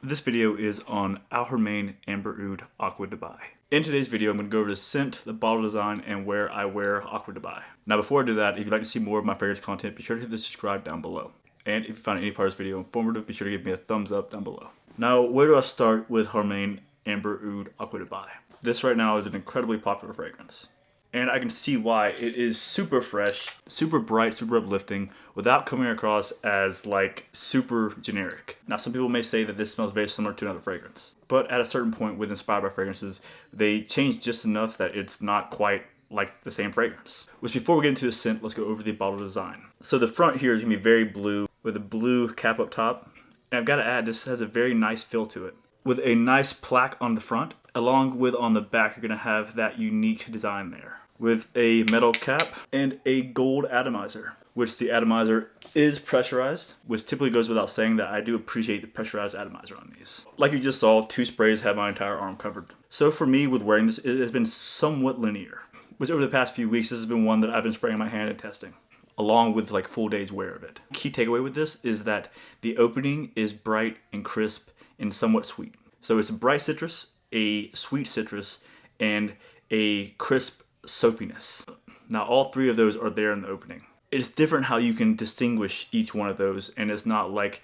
This video is on Harmain Amber Oud Aqua Dubai. In today's video, I'm going to go over the scent, the bottle design, and where I wear Aqua Dubai. Now before I do that, if you'd like to see more of my fragrance content, be sure to hit the subscribe down below. And if you find any part of this video informative, be sure to give me a thumbs up down below. Now, where do I start with Harmain Amber Oud Aqua Dubai? This right now is an incredibly popular fragrance. And I can see why. It is super fresh, super bright, super uplifting, without coming across as like super generic. Now some people may say that this smells very similar to another fragrance, but at a certain point with inspired by fragrances, they change just enough that it's not quite like the same fragrance. Which before we get into the scent, let's go over the bottle design. So the front here is gonna be very blue with a blue cap up top. And I've gotta add, this has a very nice feel to it, with a nice plaque on the front, along with on the back, you're gonna have that unique design there, with a metal cap and a gold atomizer, which the atomizer is pressurized, which typically goes without saying that I do appreciate the pressurized atomizer on these. Like you just saw, 2 sprays have my entire arm covered. So for me, with wearing this, it has been somewhat linear, which over the past few weeks, this has been one that I've been spraying in my hand and testing, along with like full day's wear of it. Key takeaway with this is that the opening is bright and crisp and somewhat sweet. So it's a bright citrus, a sweet citrus, and a crisp soapiness. Now all 3 of those are there in the opening. It's different how you can distinguish each one of those, and it's not like,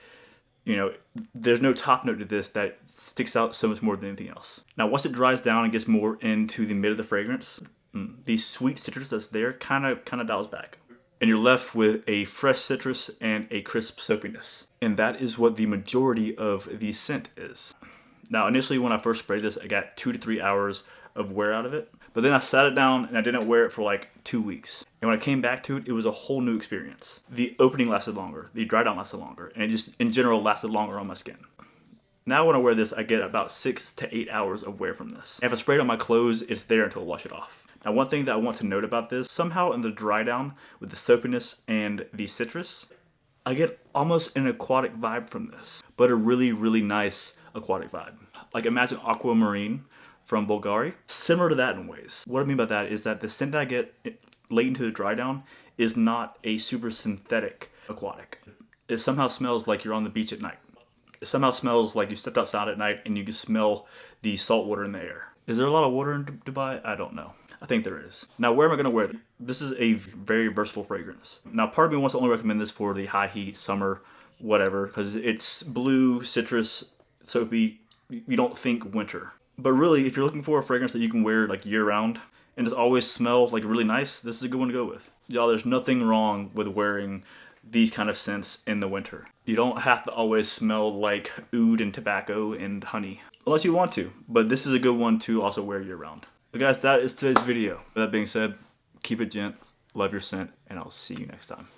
you know, there's no top note to this that sticks out so much more than anything else. Now once it dries down and gets more into the mid of the fragrance, the sweet citrus that's there kind of dials back. And you're left with a fresh citrus and a crisp soapiness. And that is what the majority of the scent is. Now initially when I first sprayed this, I got 2 to 3 hours of wear out of it. But then I sat it down and I didn't wear it for like 2 weeks. And when I came back to it, it was a whole new experience. The opening lasted longer, the dry down lasted longer, and it just in general lasted longer on my skin. Now when I wear this, I get about 6 to 8 hours of wear from this. And if I spray it on my clothes, it's there until I wash it off. Now one thing that I want to note about this, somehow in the dry down with the soapiness and the citrus, I get almost an aquatic vibe from this, but a really, really nice aquatic vibe. Like imagine Aqua Marine from Bulgari. Similar to that in ways. What I mean by that is that the scent that I get late into the dry down is not a super synthetic aquatic. It somehow smells like you're on the beach at night. It somehow smells like you stepped outside at night and you can smell the salt water in the air. Is there a lot of water in Dubai? I don't know. I think there is. Now where am I going to wear it? This is a very versatile fragrance. Now part of me wants to only recommend this for the high heat, summer, whatever, because it's blue, citrus, soapy. You don't think winter. But really, if you're looking for a fragrance that you can wear like year round and just always smell like really nice, this is a good one to go with. Y'all, there's nothing wrong with wearing these kind of scents in the winter. You don't have to always smell like oud and tobacco and honey, unless you want to. But this is a good one to also wear year round. But guys, that is today's video. With that being said, keep it gent, love your scent, and I'll see you next time.